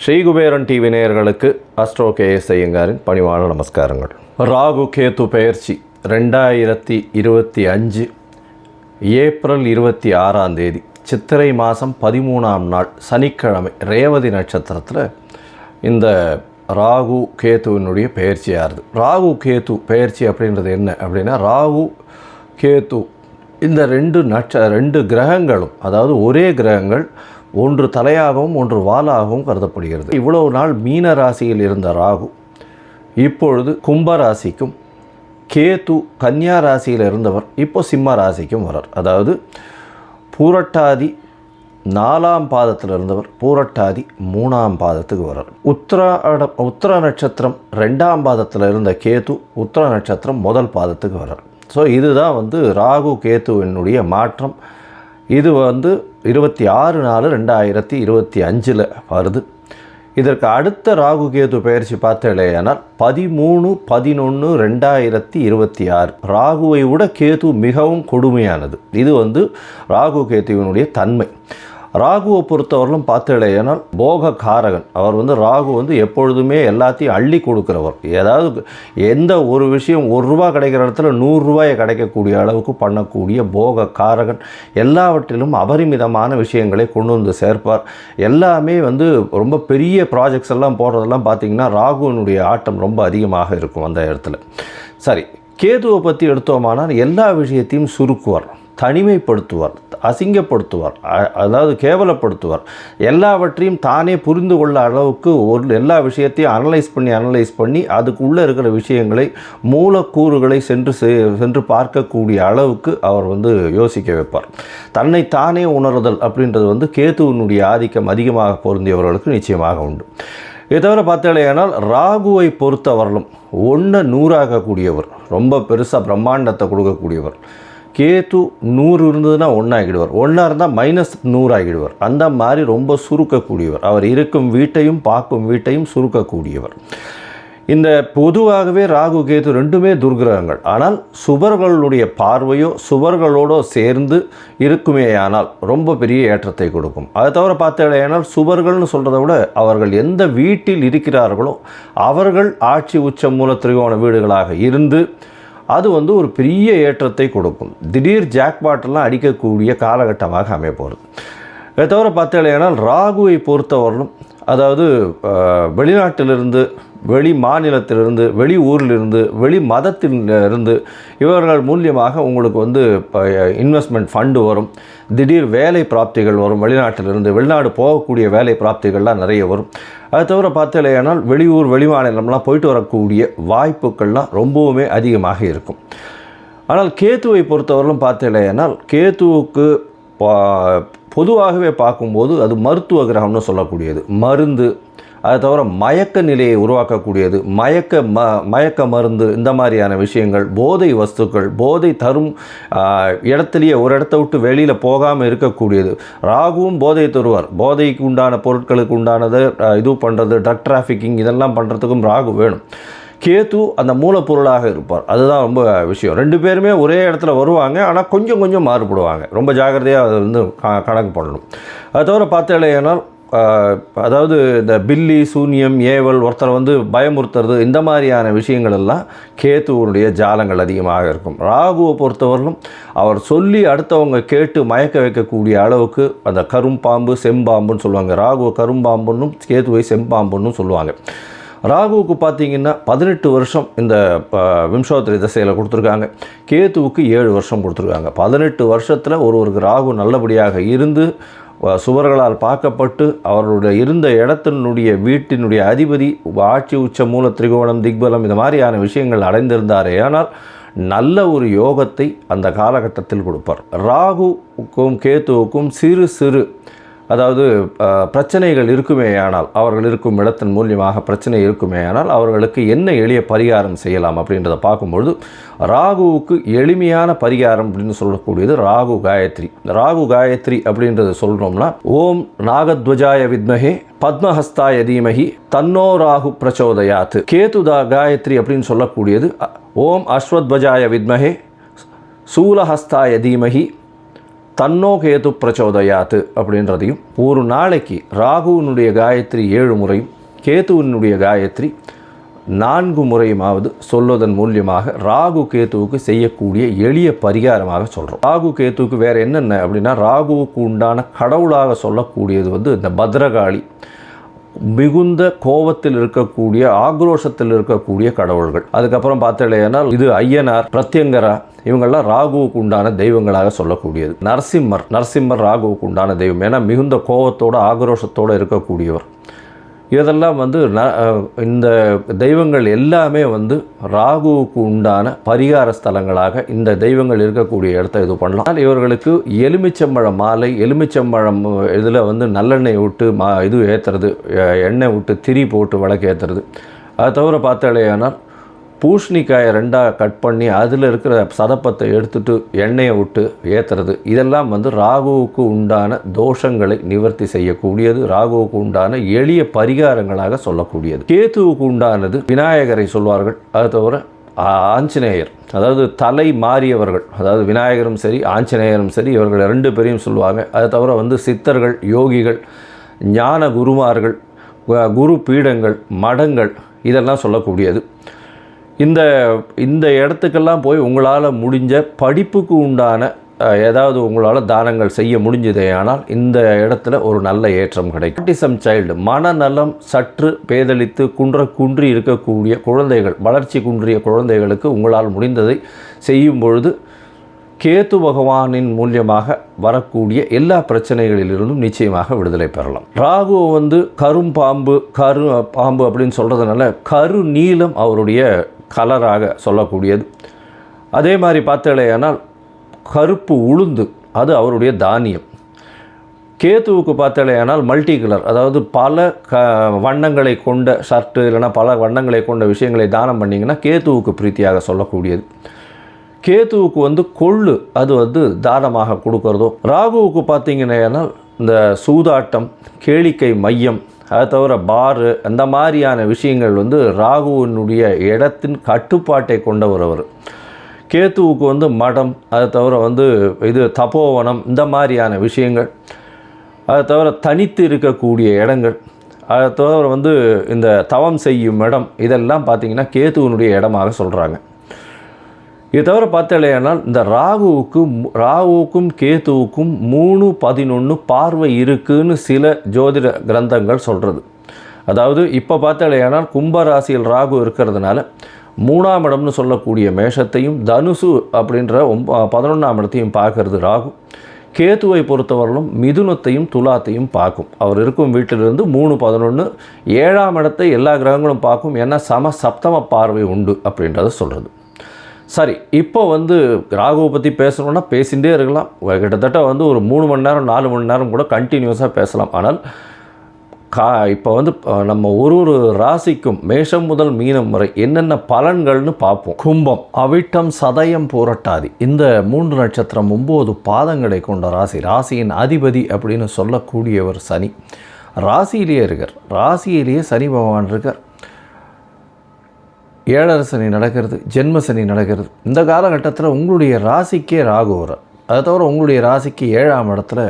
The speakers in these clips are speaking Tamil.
ஸ்ரீகுபேரன் டிவி நேயர்களுக்கு அஸ்ட்ரோ கேஎஸ் ஐயங்காரின் பணிவான நமஸ்காரங்கள். ராகு கேது பெயர்ச்சி 2025 ஏப்ரல் 26 சித்திரை மாதம் 13ஆம் நாள் சனிக்கிழமை ரேவதி நட்சத்திரத்தில் இந்த ராகு கேத்துவினுடைய பெயர்ச்சியாகுது. ராகு கேத்து பெயர்ச்சி அப்படின்றது என்ன அப்படின்னா, ராகு கேத்து இந்த ரெண்டு கிரகங்களும், அதாவது ஒரே கிரகங்கள், ஒன்று தலையாகவும் ஒன்று வாலாகவும் கருதப்படுகிறது. இவ்வளவு நாள் மீன ராசியில் இருந்த ராகு இப்பொழுது கும்பராசிக்கும், கேது கன்னியா ராசியில் இருந்தவர் இப்போ சிம்ம ராசிக்கும் வரார். அதாவது பூரட்டாதி 4ஆம் பாதத்தில் இருந்தவர் பூரட்டாதி 3ஆம் பாதத்துக்கு வரார். உத்திர நட்சத்திரம் 2ஆம் பாதத்தில் இருந்த கேது உத்திர நட்சத்திரம் 1 பாதத்துக்கு வரார். ஸோ இதுதான் ராகு கேத்துவினுடைய மாற்றம். இது 26/4/2025 வருது. இதற்கு அடுத்த ராகு கேது பெயர்ச்சி பார்த்தேனால் 13/11/2026. ராகுவை விட கேது மிகவும் கொடுமையானது. இது ராகு கேத்துவினுடைய தன்மை. ராகுவை பொறுத்தவரையிலும் பார்த்தேனால் போக காரகன். அவர் ராகு எப்பொழுதுமே எல்லாத்தையும் அள்ளி கொடுக்குறவர். ஏதாவது எந்த ஒரு விஷயம் ₹1 கிடைக்கிற இடத்துல ₹100 கிடைக்கக்கூடிய அளவுக்கு பண்ணக்கூடிய போக காரகன். எல்லாவற்றிலும் அபரிமிதமான விஷயங்களை கொண்டு சேர்ப்பார். எல்லாமே ரொம்ப பெரிய ப்ராஜெக்ட்ஸ் எல்லாம் போடுறதெல்லாம் பார்த்திங்கன்னா ராகுவினுடைய ஆட்டம் ரொம்ப அதிகமாக இருக்கும் அந்த இடத்துல. சரி, கேதுவை பற்றி எடுத்தோமானால் எல்லா விஷயத்தையும் சுருக்குவார், தனிமைப்படுத்துவார், அசிங்கப்படுத்துவார், அதாவது கேவலப்படுத்துவார். எல்லாவற்றையும் தானே புரிந்து கொள்ள அளவுக்கு எல்லா விஷயத்தையும் அனலைஸ் பண்ணி அதுக்குள்ளே இருக்கிற விஷயங்களை, மூலக்கூறுகளை சென்று பார்க்கக்கூடிய அளவுக்கு அவர் யோசிக்க வைப்பார். தன்னை தானே உணர்தல் அப்படின்றது கேதுவினுடைய ஆதிக்கம் அதிகமாக பொருந்தியவர்களுக்கு நிச்சயமாக உண்டு. இதை தவிர பார்த்தேனால் ராகுவை பொறுத்தவரையிலும் 1 100ஆக்கக்கூடியவர், ரொம்ப பெருசாக பிரம்மாண்டத்தை கொடுக்கக்கூடியவர். கேது 100 இருந்ததுன்னா 1 ஆகிடுவார், 1 இருந்தால் -100 ஆகிடுவார். அந்த மாதிரி ரொம்ப சுருக்கக்கூடியவர். அவர் இருக்கும் வீட்டையும் பார்க்கும் வீட்டையும் சுருக்கக்கூடியவர். இந்த பொதுவாகவே ராகு கேது ரெண்டுமே துர்கிரகங்கள். ஆனால் சுபர்களுடைய பார்வையோ சுபர்களோடு சேர்ந்து இருக்குமேயானால் ரொம்ப பெரிய ஏற்றத்தை கொடுக்கும். அதை தவிர பார்த்தேனால் சுபர்கள்னு சொல்கிறத விட அவர்கள் எந்த வீட்டில் இருக்கிறார்களோ அவர்கள் ஆட்சி உச்ச மூல திரிகோண வீடுகளாக இருந்து அது ஒரு பெரிய ஏற்றத்தை கொடுக்கும். திடீர் ஜாக்பாட்டெல்லாம் அடிக்கக்கூடிய காலகட்டமாக அமையப்போகிறது. இதை தவிர பார்த்தேனால் ராகுவை பொறுத்தவரையிலும், அதாவது வெளிநாட்டிலிருந்து, வெளி மாநிலத்திலிருந்து, வெளி ஊரிலிருந்து, வெளி மதத்திலிருந்து இவர்கள் மூலியமாக உங்களுக்கு இன்வெஸ்ட்மெண்ட் ஃபண்டு வரும், திடீர் வேலை பிராப்திகள் வரும். வெளிநாட்டிலிருந்து வெளிநாடு போகக்கூடிய வேலை பிராப்திகள்லாம் நிறைய வரும். அது தவிர பார்த்தேனால் வெளியூர் வெளி மாநிலம்லாம் போயிட்டு வரக்கூடிய வாய்ப்புகள்லாம் ரொம்பவுமே அதிகமாக இருக்கும். ஆனால் கேத்துவை பொறுத்தவரையிலும் பார்த்தேனால் கேத்துவுக்கு பொதுவாகவே பார்க்கும்போது அது மருத்துவ கிரகம்னு சொல்லக்கூடியது, மருந்து, அதை தவிர மயக்க நிலையை உருவாக்கக்கூடியது, மயக்க மருந்து, இந்த மாதிரியான விஷயங்கள், போதை வஸ்துக்கள், போதை தரும் இடத்துலையே ஒரு இடத்த விட்டு வெளியில் போகாமல் இருக்கக்கூடியது. ராகுவும் போதை தருவார். போதைக்கு உண்டான பொருட்களுக்கு உண்டானது இது பண்ணுறது, ட்ரக் டிராஃபிக்கிங் இதெல்லாம் பண்ணுறதுக்கும் ராகு வேணும். கேது அந்த மூலப்பொருளாக இருப்பார். அதுதான் ரொம்ப விஷயம். 2 பேருமே ஒரே இடத்துல வருவாங்க, ஆனால் கொஞ்சம் கொஞ்சம் மாறுபடுவாங்க. ரொம்ப ஜாக்கிரதையாக அதை கணக்கு பண்ணணும். அது தவிர பார்த்தேனால் அதாவது இந்த பில்லி சூன்யம் ஏவல் ஒருத்தரை பயமுறுத்துறது இந்த மாதிரியான விஷயங்கள் எல்லாம் கேத்துவனுடைய ஜாலங்கள் அதிகமாக இருக்கும். ராகுவை பொறுத்தவரையிலும் அவர் சொல்லி அடுத்தவங்க கேட்டு மயக்க வைக்கக்கூடிய அளவுக்கு அந்த கரும்பாம்பு செம்பாம்புன்னு சொல்லுவாங்க. ராகுவை கரும்பாம்புன்னும் கேத்துவை செம்பாம்புன்னு சொல்லுவாங்க. ராகுவுக்கு பார்த்திங்கன்னா 18 வருஷம் இந்த விம்சோத்தரி திசையில் கொடுத்துருக்காங்க. கேத்துவுக்கு 7 வருஷம் கொடுத்துருக்காங்க. 18 வருஷத்தில் ஒருவருக்கு ராகு நல்லபடியாக இருந்து சுவர்களால் பார்க்கப்பட்டு அவருடைய இருந்த இடத்தினுடைய வீட்டினுடைய அதிபதி ஆட்சி உச்ச மூல திரிகோணம் திக்பலம் இந்த மாதிரியான விஷயங்கள் அடைந்திருந்தாரே ஆனால் நல்ல ஒரு யோகத்தை அந்த காலகட்டத்தில் கொடுப்பார். ராகுவுக்கும் கேத்துவுக்கும் சிறு அதாவது பிரச்சனைகள் இருக்குமேயானால், அவர்கள் இருக்கும் இடத்தின் மூலியமாக பிரச்சனை இருக்குமேயானால் அவர்களுக்கு என்ன எளிய பரிகாரம் செய்யலாம் அப்படின்றத பார்க்கும்பொழுது ராகுவுக்கு எளிமையான பரிகாரம் அப்படின்னு சொல்லக்கூடியது ராகு காயத்ரி. ராகு காயத்ரி அப்படின்றத சொல்கிறோம்னா, ஓம் நாகத்வஜாய வித்மஹே பத்மஹஸ்தாய தீமஹி தன்னோ ராகு பிரச்சோதயாத். கேதுதா காயத்ரி அப்படின்னு சொல்லக்கூடியது ஓம் அஸ்வத்வஜாய வித்மஹே சூலஹஸ்தாய தீமஹி தன்னோ கேது பிரச்சோதயாத்து அப்படின்றதையும், ஒரு நாளைக்கு ராகுவினுடைய காயத்ரி 7 முறையும் கேதுவினுடைய காயத்ரி 4 முறையுமாவது சொல்வதன் மூலியமாக ராகு கேத்துவுக்கு செய்யக்கூடிய எளிய பரிகாரமாக சொல்கிறோம். ராகு கேத்துவுக்கு வேறு என்னென்ன அப்படின்னா, ராகுவுக்கு உண்டான கடவுளாக சொல்லக்கூடியது இந்த பத்ரகாளி, மிகுந்த கோபத்தில் இருக்கக்கூடிய, ஆக்ரோஷத்தில் இருக்கக்கூடிய கடவுள்கள். அதுக்கப்புறம் பார்த்தீங்கன்னா இது ஐயனார், பிரத்யங்கரா, இவங்கெல்லாம் ராகுவுக்கு உண்டான தெய்வங்களாக சொல்லக்கூடியது. நரசிம்மர் ராகுவுக்கு உண்டான தெய்வம். ஏன்னா மிகுந்த கோபத்தோடு ஆக்ரோஷத்தோடு இருக்கக்கூடியவர். இதெல்லாம் இந்த தெய்வங்கள் எல்லாமே ராகுவுக்கு உண்டான பரிகார ஸ்தலங்களாக இந்த தெய்வங்கள் இருக்கக்கூடிய இடத்த இது பண்ணலாம். இவர்களுக்கு எலுமிச்சம்பழம் மாலை, எலுமிச்சம்பழம் இதில் நல்லெண்ணெய் விட்டு இது ஏற்றுறது, எண்ணெய் விட்டு திரி போட்டு விளக்கு ஏற்றுறது. அதை தவிர பார்த்தாலேயானால் பூசணிக்காயை 2ஆக கட் பண்ணி அதில் இருக்கிற சதப்பத்தை எடுத்துட்டு எண்ணெயை விட்டு ஏற்றுறது. இதெல்லாம் ராகுவுக்கு உண்டான தோஷங்களை நிவர்த்தி செய்யக்கூடியது, ராகுவுக்கு உண்டான எளிய பரிகாரங்களாக சொல்லக்கூடியது. கேத்துவுக்கு உண்டானது விநாயகரை சொல்வார்கள். அது தவிர ஆஞ்சநேயர், அதாவது தலை மாறியவர்கள், அதாவது விநாயகரும் சரி ஆஞ்சநேயரும் சரி, இவர்கள் 2 பேரையும் சொல்லுவாங்க. அது தவிர சித்தர்கள், யோகிகள், ஞான குருமார்கள், குரு பீடங்கள், மடங்கள், இதெல்லாம் சொல்லக்கூடியது. இந்த இடத்துக்கெல்லாம் போய் உங்களால் முடிஞ்ச படிப்புக்கு உண்டான ஏதாவது உங்களால் தானங்கள் செய்ய முடிஞ்சதே ஆனால் இந்த இடத்துல ஒரு நல்ல ஏற்றம் கிடைக்கும். ஆட்டிசம் சைல்டு, மனநலம் சற்று பேதலித்து குன்றி இருக்கக்கூடிய குழந்தைகள், வளர்ச்சி குன்றிய குழந்தைகளுக்கு உங்களால் முடிந்ததை செய்யும் பொழுது கேது பகவானின் மூலியமாக வரக்கூடிய எல்லா பிரச்சனைகளிலிருந்தும் நிச்சயமாக விடுதலை பெறலாம். ராகு கரும்பாம்பு, பாம்பு அப்படின்னு சொல்கிறதுனால கரு நீலம் அவருடைய கலராக சொல்லக்கூடியது. அதே மாதிரி பார்த்தேனால் கருப்பு உளுந்து, அது அவருடைய தானியம். கேத்துவுக்கு பார்த்தேனால் மல்டி கலர், அதாவது பல வண்ணங்களை கொண்ட ஷர்ட்டு இல்லைனா பல வண்ணங்களை கொண்ட விஷயங்களை தானம் பண்ணிங்கன்னா கேத்துவுக்கு பிரீத்தியாக சொல்லக்கூடியது. கேத்துவுக்கு கொள்ளு, அது தானமாக கொடுக்கறதோ. ராகுவுக்கு பார்த்தீங்கன்னா இந்த சூதாட்டம், கேளிக்கை மையம், அதை தவிர பாரு, அந்த மாதிரியான விஷயங்கள் ராகுவினுடைய இடத்தின் கட்டுப்பாட்டை கொண்டவர் அவர். கேத்துவுக்கு மடம், அதை தவிர இது தபோவனம், இந்த மாதிரியான விஷயங்கள், அதை தவிர தனித்து இருக்கக்கூடிய இடங்கள், அதை தவிர இந்த தவம் செய்யும் இடம், இதெல்லாம் பார்த்திங்கன்னா கேத்துவினுடைய இடமாக சொல்கிறாங்க. இது தவிர பார்த்தாலேனால் இந்த ராகுவுக்கும் கேத்துவுக்கும் 3-11 பார்வை இருக்குன்னு சில ஜோதிட கிரந்தங்கள் சொல்கிறது. அதாவது இப்போ பார்த்தாலேனால் கும்பராசியில் ராகு இருக்கிறதுனால 3ஆம் இடம்னு சொல்லக்கூடிய மேஷத்தையும் தனுசு அப்படின்ற 11ஆம் இடத்தையும் பார்க்கறது ராகு. கேத்துவை பொறுத்தவரையிலும் மிதுனத்தையும் துலாத்தையும் பார்க்கும். அவர் இருக்கும் வீட்டிலிருந்து 3-11 7ஆம் இடத்தை எல்லா கிரகங்களும் பார்க்கும். ஏன்னா சப்தம பார்வை உண்டு அப்படின்றத சொல்கிறது. சரி, இப்போ ராகுவை பற்றி பேசணுன்னா பேசிகிட்டே இருக்கலாம். கிட்டத்தட்ட ஒரு 3 மணி நேரம் 4 மணி நேரம் கூட கண்டினியூஸாக பேசலாம். ஆனால் இப்போ நம்ம ஒரு ராசிக்கும் மேஷம் முதல் மீனம் வரை என்னென்ன பலன்கள்னு பார்ப்போம். கும்பம், அவிட்டம், சதயம், பூரட்டாதி, இந்த 3 நட்சத்திரம் 9 பாதங்களை கொண்ட ராசி. ராசியின் அதிபதி அப்படின்னு சொல்லக்கூடியவர் சனி. ராசியிலேயே இருக்கார். ராசியிலேயே சனி பகவான் இருக்கார். 7 சனி நடக்கிறது, ஜென்ம சனி நடக்கிறது. இந்த காலகட்டத்தில் உங்களுடைய ராசிக்கே ராகு வரார். அதை தவிர உங்களுடைய ராசிக்கு 7ஆம் இடத்துல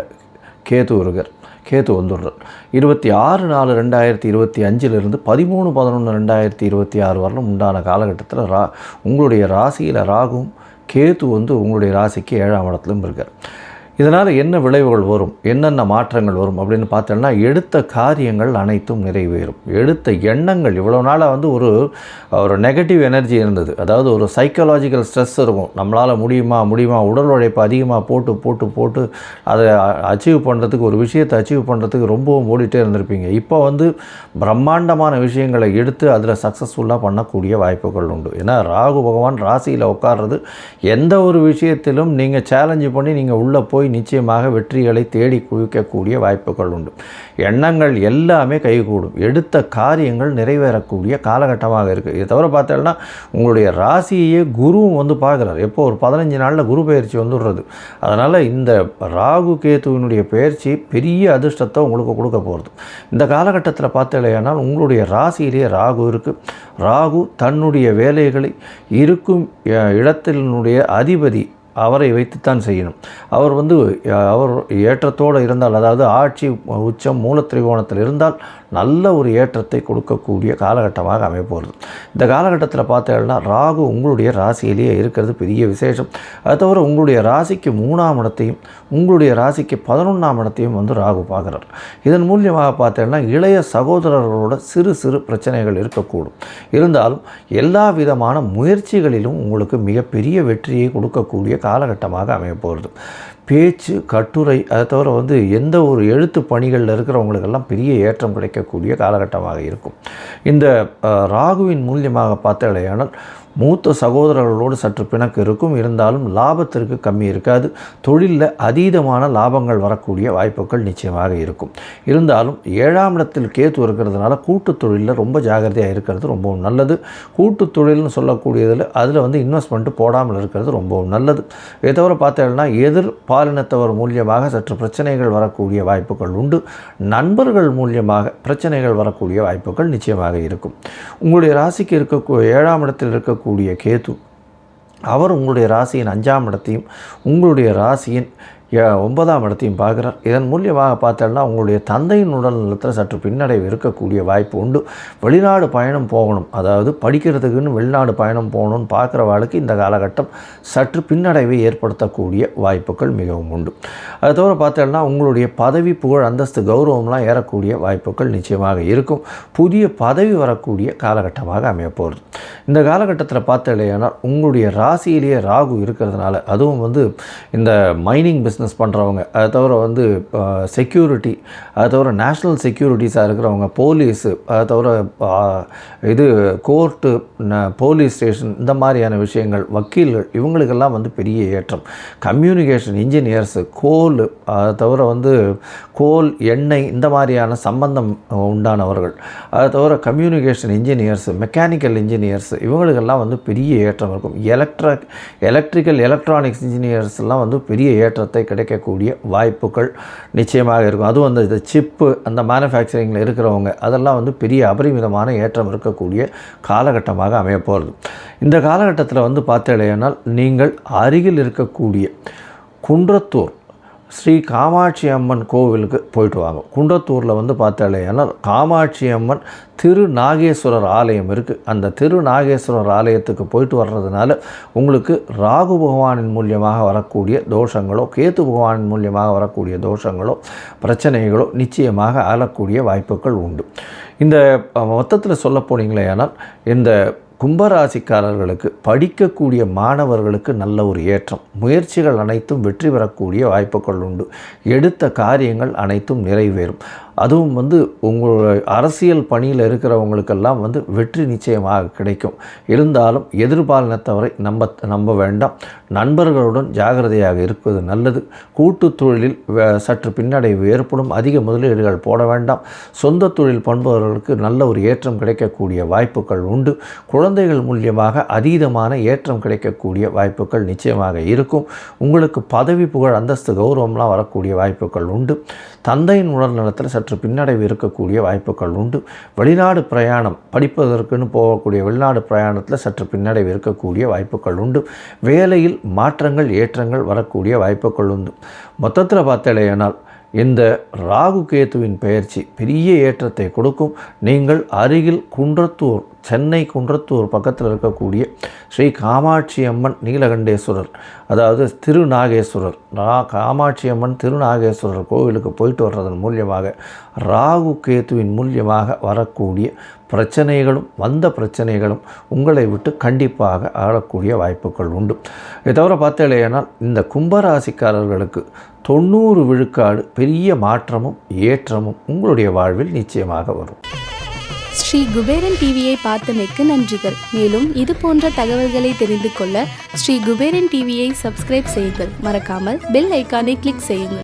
கேது இருக்கார். கேது வந்துடுறார். 26/4/2025 13/11/2026 வரலும் உண்டான காலகட்டத்தில் உங்களுடைய ராசியில் ராகுவும் கேது உங்களுடைய ராசிக்கு 7ஆம் இடத்துலையும் இருக்கார். இதனால் என்ன விளைவுகள் வரும், என்னென்ன மாற்றங்கள் வரும் அப்படின்னு பார்த்தோம்னா, எடுத்த காரியங்கள் அனைத்தும் நிறைவேறும். எடுத்த எண்ணங்கள், இவ்வளோ நாளாக ஒரு நெகட்டிவ் எனர்ஜி இருந்தது. அதாவது ஒரு சைக்காலஜிக்கல் ஸ்ட்ரெஸ் இருக்கும். நம்மளால் முடியுமா உடல் உழைப்பு அதிகமாக போட்டு அதை அச்சீவ் பண்ணுறதுக்கு, ஒரு விஷயத்தை அச்சீவ் பண்ணுறதுக்கு ரொம்பவும் ஓடிட்டே இருந்திருப்பீங்க. இப்போ பிரம்மாண்டமான விஷயங்களை எடுத்து அதில் சக்ஸஸ்ஃபுல்லாக பண்ணக்கூடிய வாய்ப்புகள் உண்டு. ஏன்னா ராகு பகவான் ராசியில் உட்கார்றது எந்த ஒரு விஷயத்திலும் நீங்கள் சேலஞ்சு பண்ணி நீங்கள் உள்ளே போய் நிச்சயமாக வெற்றிகளை தேடி குவிக்கக்கூடிய வாய்ப்புகள் உண்டு. எண்ணங்கள் எல்லாமே கைகூடும். எடுத்த காரியங்கள் நிறைவேறக்கூடிய காலகட்டமாக இருக்குது. இதை தவிர பார்த்தோம்னா உங்களுடைய ராசியே குருவும் பார்க்குறாரு. எப்போ ஒரு 15 நாளில் குரு பயிற்சி வந்துடுறது. அதனால் இந்த ராகு கேதுவினுடைய பயிற்சி பெரிய அதிர்ஷ்டத்தை உங்களுக்கு கொடுக்க போகிறது. இந்த காலகட்டத்தில் பார்த்தலையானால் உங்களுடைய ராசியிலேயே ராகு இருக்குது. ராகு தன்னுடைய வேலைகளை இருக்கும் இடத்தினுடைய அதிபதி அவரை வைத்துத்தான் செய்யணும். அவர் ஏற்றத்தோடு இருந்தால், அதாவது ஆட்சி உச்சம் மூலத்திரிகோணத்தில் இருந்தால் நல்ல ஒரு ஏற்றத்தை கொடுக்கக்கூடிய காலகட்டமாக அமைப்போகிறது. இந்த காலகட்டத்தில் பார்த்தீங்கன்னா ராகு உங்களுடைய ராசியிலேயே இருக்கிறது பெரிய விசேஷம். அது தவிர உங்களுடைய ராசிக்கு 3ஆம் இடத்தையும் உங்களுடைய ராசிக்கு 11ஆம் இடத்தையும் ராகு பார்க்குறார். இதன் மூலியமாக பார்த்தீங்கன்னா இளைய சகோதரர்களோட சிறு சிறு பிரச்சனைகள் இருக்கக்கூடும். இருந்தாலும் எல்லா விதமான முயற்சிகளிலும் உங்களுக்கு மிகப்பெரிய வெற்றியை கொடுக்கக்கூடிய காலகட்டமாக அமையப்போகிறது. பேச்சு, கட்டுரை, அதை தவிர எந்த ஒரு எழுத்து பணிகளில் இருக்கிறவங்களுக்கெல்லாம் பெரிய ஏற்றம் கிடைக்கக்கூடிய காலகட்டமாக இருக்கும். இந்த ராகுவின் மூலியமாக பார்த்தீங்கன்னா மூத்த சகோதரர்களோடு சற்று பிணக்கு இருக்கும். இருந்தாலும் லாபத்திற்கு கம்மி இருக்காது. தொழிலில் அதீதமான லாபங்கள் வரக்கூடிய வாய்ப்புகள் நிச்சயமாக இருக்கும். இருந்தாலும் 7ஆம் இடத்தில் கேத்து இருக்கிறதுனால கூட்டு தொழிலில் ரொம்ப ஜாகிரதையாக இருக்கிறது ரொம்பவும் நல்லது. கூட்டு தொழில்னு சொல்லக்கூடியதில் அதில் இன்வெஸ்ட்மெண்ட்டு போடாமல் இருக்கிறது ரொம்பவும் நல்லது. இதை தவிர பார்த்தீங்கன்னா எதிர் பாலினத்தவர் மூலியமாக சற்று பிரச்சனைகள் வரக்கூடிய வாய்ப்புகள் உண்டு. நண்பர்கள் மூலியமாக பிரச்சனைகள் வரக்கூடிய வாய்ப்புகள் நிச்சயமாக இருக்கும். உங்களுடைய ராசிக்கு 7ஆம் இடத்தில் இருக்கக்கூடிய கேது அவர் உங்களுடைய ராசியின் 5ஆம் இடத்தையும் உங்களுடைய ராசியின் 9ஆம் இடத்தையும் பார்க்குறார். இதன் மூலியமாக பார்த்தோம்னா உங்களுடைய தந்தையின் உடல் நலத்தில் சற்று பின்னடைவு இருக்கக்கூடிய வாய்ப்பு உண்டு. வெளிநாடு பயணம் போகணும், அதாவது படிக்கிறதுக்குன்னு வெளிநாடு பயணம் போகணும்னு பார்க்குறவாளுக்கு இந்த காலகட்டம் சற்று பின்னடைவை ஏற்படுத்தக்கூடிய வாய்ப்புகள் மிகவும் உண்டு. அது தவிர பார்த்தோம்னா உங்களுடைய பதவி, புகழ், அந்தஸ்து, கௌரவம்லாம் ஏறக்கூடிய வாய்ப்புகள் நிச்சயமாக இருக்கும். புதிய பதவி வரக்கூடிய காலகட்டமாக அமையப்போகிறது. இந்த காலகட்டத்தில் பார்த்தீங்கன்னா உங்களுடைய ராசியிலேயே ராகு இருக்கிறதுனால, அதுவும் இந்த மைனிங் பிஸ்னஸ் பண்ணுறவங்க, அதை தவிர செக்யூரிட்டி, அதை தவிர நேஷ்னல் செக்யூரிட்டிஸாக இருக்கிறவங்க, போலீஸு, அதை தவிர கோர்ட்டு, போலீஸ் ஸ்டேஷன், இந்த மாதிரியான விஷயங்கள், வக்கீல்கள், இவங்களுக்கெல்லாம் பெரிய ஏற்றம். கம்யூனிகேஷன் இன்ஜினியர்ஸு, கோல், அதை தவிர கோல், எண்ணெய், இந்த மாதிரியான சம்பந்தம் உண்டானவர்கள், அதை தவிர கம்யூனிகேஷன் இன்ஜினியர்ஸு, மெக்கானிக்கல் இன்ஜினியர்ஸ், இவங்களுக்கெல்லாம் பெரிய ஏற்றம் இருக்கும். எலக்ட்ரிக்கல் எலக்ட்ரானிக்ஸ் இன்ஜினியர்ஸ்லாம் பெரிய ஏற்றத்தை கிடைக்கக்கூடிய வாய்ப்புகள் நிச்சயமாக இருக்கும். அதுவும் இந்த சிப்பு, அந்த மேனுஃபேக்சரிங்கில் இருக்கிறவங்க, அதெல்லாம் பெரிய அபரிமிதமான ஏற்றம் இருக்கக்கூடிய காலகட்டமாக அமையப்போகிறது. இந்த காலகட்டத்தில் பார்த்தீங்கன்னா நீங்கள் அருகில் இருக்கக்கூடிய குன்றத்தூர் ஸ்ரீ காமாட்சி அம்மன் கோவிலுக்கு போயிட்டு வாங்க. குன்றத்தூரில் பார்த்தாலேன்னா காமாட்சி அம்மன் திருநாகேஸ்வரர் ஆலயம் இருக்குது. அந்த திருநாகேஸ்வரர் ஆலயத்துக்கு போயிட்டு வர்றதுனால உங்களுக்கு ராகு பகவானின் மூலியமாக வரக்கூடிய தோஷங்களோ, கேத்து பகவானின் மூலியமாக வரக்கூடிய தோஷங்களோ, பிரச்சனைகளோ நிச்சயமாக ஆளக்கூடிய வாய்ப்புகள் உண்டு. இந்த மொத்தத்தில் சொல்ல போனீங்களே ஆனால் இந்த கும்பராசிக்காரர்களுக்கு, படிக்கக்கூடிய மாணவர்களுக்கு நல்ல ஒரு ஏற்றம். முயற்சிகள் அனைத்தும் வெற்றி பெறக்கூடிய வாய்ப்புகள் உண்டு. எடுத்த காரியங்கள் அனைத்தும் நிறைவேறும். அதுவும் உங்களுடைய அரசியல் பணியில் இருக்கிறவங்களுக்கெல்லாம் வெற்றி நிச்சயமாக கிடைக்கும். இருந்தாலும் எதிர்பாலினத்தவரை நம்ப வேண்டாம். நண்பர்களுடன் ஜாகிரதையாக இருப்பது நல்லது. கூட்டு தொழிலில் சற்று பின்னடைவு ஏற்படும். அதிக முதலீடுகள் போட வேண்டாம். சொந்த தொழில் பண்பவர்களுக்கு நல்ல ஒரு ஏற்றம் கிடைக்கக்கூடிய வாய்ப்புகள் உண்டு. குழந்தைகள் மூலியமாக அதீதமான ஏற்றம் கிடைக்கக்கூடிய வாய்ப்புகள் நிச்சயமாக இருக்கும். உங்களுக்கு பதவி, புகழ், அந்தஸ்து, கௌரவம்லாம் வரக்கூடிய வாய்ப்புகள் உண்டு. தந்தையின் உடல் நலத்தில் சற்று பின்னடைவு இருக்கக்கூடிய வாய்ப்புகள் உண்டு. வெளிநாடு பிரயாணம், படிப்பதற்குன்னு போகக்கூடிய வெளிநாடு பிரயாணத்தில் சற்று பின்னடைவு இருக்கக்கூடிய வாய்ப்புகள் உண்டு. வேலையில் மாற்றங்கள், ஏற்றங்கள் வரக்கூடிய வாய்ப்புகள் உண்டு. மொத்தத்தில் பார்த்தேனால் இந்த ராகு கேத்துவின் பெயர்ச்சி பெரிய ஏற்றத்தை கொடுக்கும். நீங்கள் அருகில் குன்றத்தூர், சென்னை குன்றத்தூர் பக்கத்தில் இருக்கக்கூடிய ஸ்ரீ காமாட்சி அம்மன் நீலகண்டேஸ்வரர், அதாவது திருநாகேஸ்வரர், காமாட்சி அம்மன் திருநாகேஸ்வரர் கோவிலுக்கு போயிட்டு வர்றதன் மூலியமாக ராகு கேத்துவின் மூலியமாக வரக்கூடிய பிரச்சனைகளும், வந்த பிரச்சனைகளும் உங்களை விட்டு கண்டிப்பாக ஆளக்கூடிய வாய்ப்புகள் உண்டு. இதை தவிர பார்த்தேனால் இந்த கும்பராசிக்காரர்களுக்கு 90 விழுக்காடு பெரிய மாற்றமும் ஏற்றமும் உங்களுடைய வாழ்வில் நிச்சயமாக வரும். ஸ்ரீ குபேரன் டிவியை பார்த்தமைக்கு நன்றிகள். மேலும் இது போன்ற தகவல்களை தெரிந்து கொள்ள ஸ்ரீ குபேரன் டிவியை சப்ஸ்கிரைப் செய்யுங்கள். மறக்காமல் பெல் ஐக்கானை கிளிக் செய்யுங்கள்.